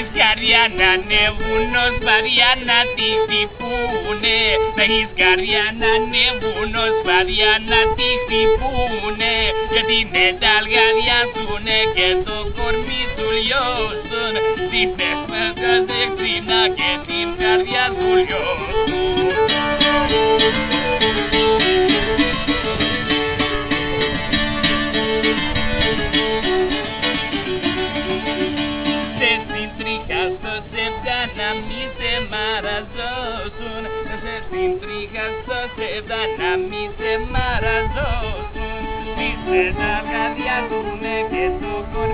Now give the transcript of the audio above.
έχεις καρδιά να ανέβουν ως βαριά να τη χτυπούνε. Να έχεις καρδιά να ανέβουν ως βαριά να τη χτυπούνε. Γιατί με τα αλγαδιάσουνε και το κορμί σου λιώσουν. Την πέσματα δεξινά και την καρδιά σου λιώσουν. Να μη σε μαραζώσουν, σε συντρίχα στο σεβδά να μη σε μαραζώσουν. Τις πες αργαδιάζουνε και το κορμί